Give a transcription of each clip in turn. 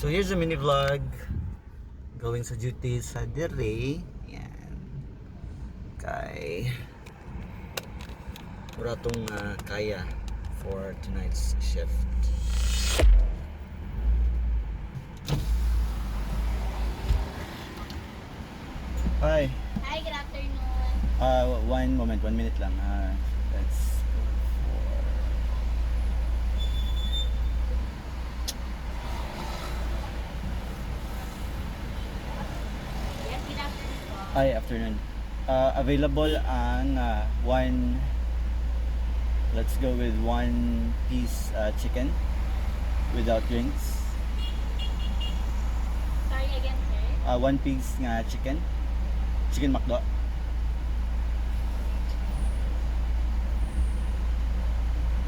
So here's a mini vlog going sa duty sa Dere. Yan. Kay wala tong kaya for tonight's shift. Hi. Hi, good afternoon. 1 moment, 1 minute lang. That's Yes, good afternoon po. Hi, afternoon. Available ang let's go with 1 piece chicken without drinks. Sorry again, sir. 1 piece nga chicken McDo.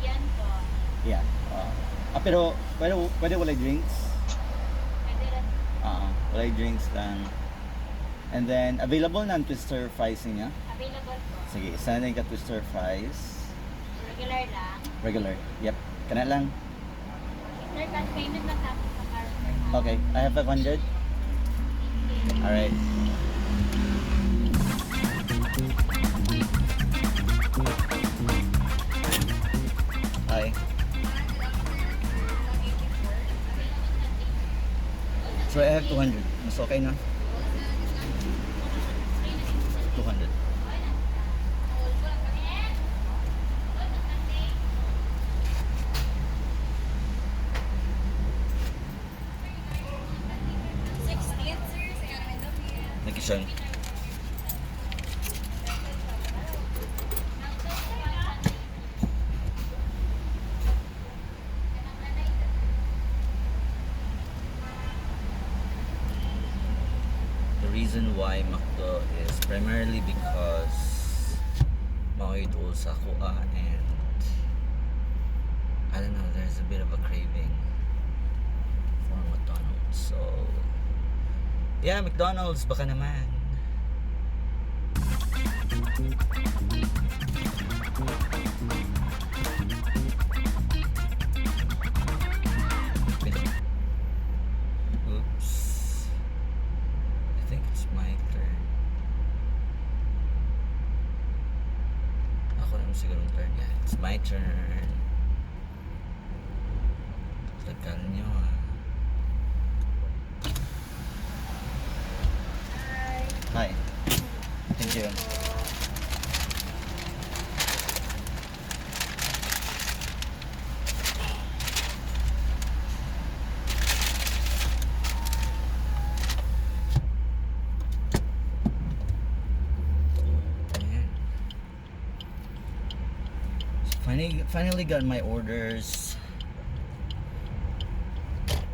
Yan po. Yeah. Pero pwede walay drinks. Pwede rin. Walay drinks lang. And then available na ang twister fries niya. Available po. Sige, sana yung twister fries. Regular lang. Regular. Yep. Kana lang. Sir, cash payment lang tapos sa card, sir. Okay, I have 500. Alright. Hi. So I have 200. Mas okay na? 200. Thank you, Sean. The reason why McDo is primarily because maoy dool sa kuha and I don't know, there's a bit of a craving for McDonald's. So yeah, McDonald's baka naman. Oops. I think it's my turn. Ako naman siguro turn. Yeah, it's my turn. Tagal nyo Hi. Thank you. Finally got my orders.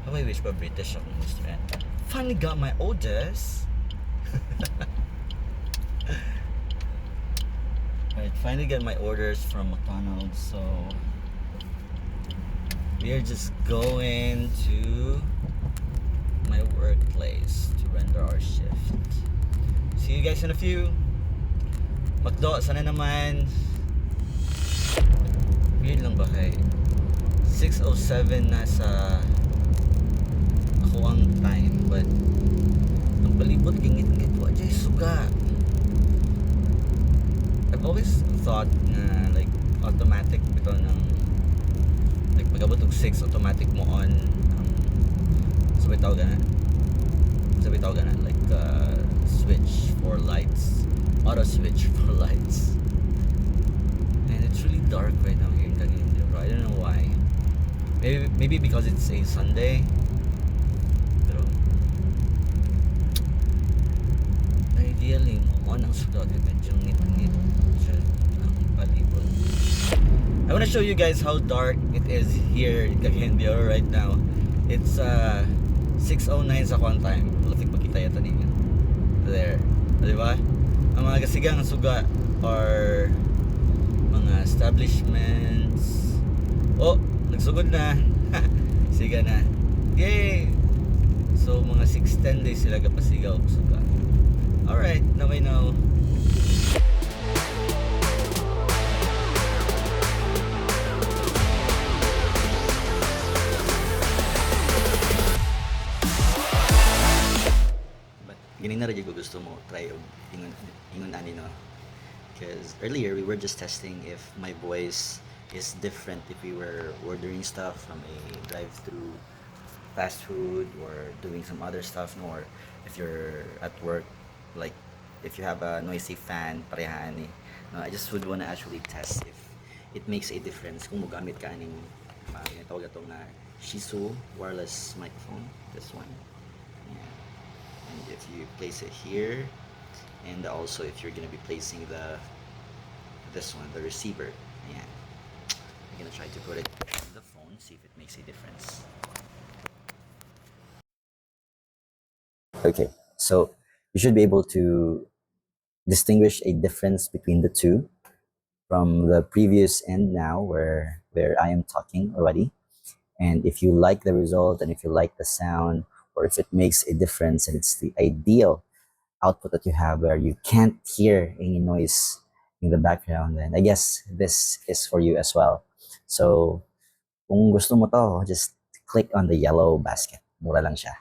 How I wish pa British ako ng restaurant. Finally got my orders. Alright, finally got my orders from McDonald's, so we are just going to my workplace to render our shift. See you guys in a few. McDo, sana naman. Weird lang ba kay 6:07 na sa ako ang time, but ang palibot gingit-ngit wa jay suga. I've always thought na like automatic bitaw ng like pag abot og 6 automatic mo on so bitaw gana like switch for lights, auto switch for lights. And it's really dark right now here in Cagayan de Oro. I don't know why. Maybe because it's a Sunday. Pero ideally on ang sugat medyo ngit-ngit ang palibot. I want to show you guys how dark it is here in Cagayan de Oro right now. It's 6:09 sa kwan time. Latik makita yata ninyo. There. Diba? Ang mga kasigang suga are mga establishments. Oh, nagsugod na. Siga na. Yay! So mga 6:10 days sila kapasigaw suga. Alright, now I know. Ganing na rin ko gusto mo try og ingon ani no. Because earlier we were just testing if my voice is different if we were ordering stuff from a drive-through fast food or doing some other stuff, no, or if you're at work, like if you have a noisy fan, parehaan eh. No, I just would wanna actually test if it makes a difference kung mogamit ka ning tawag ito nga Shiso wireless microphone, this one. Yeah. And if you place it here, and also if you're gonna be placing this one, the receiver. Yeah. I'm gonna try to put it on the phone, see if it makes a difference. Okay, so you should be able to distinguish a difference between the two from the previous and now where I am talking already. And if you like the result and if you like the sound or if it makes a difference and it's the ideal output that you have where you can't hear any noise in the background, then I guess this is for you as well. So kung gusto mo to, just click on the yellow basket. Mura lang siya.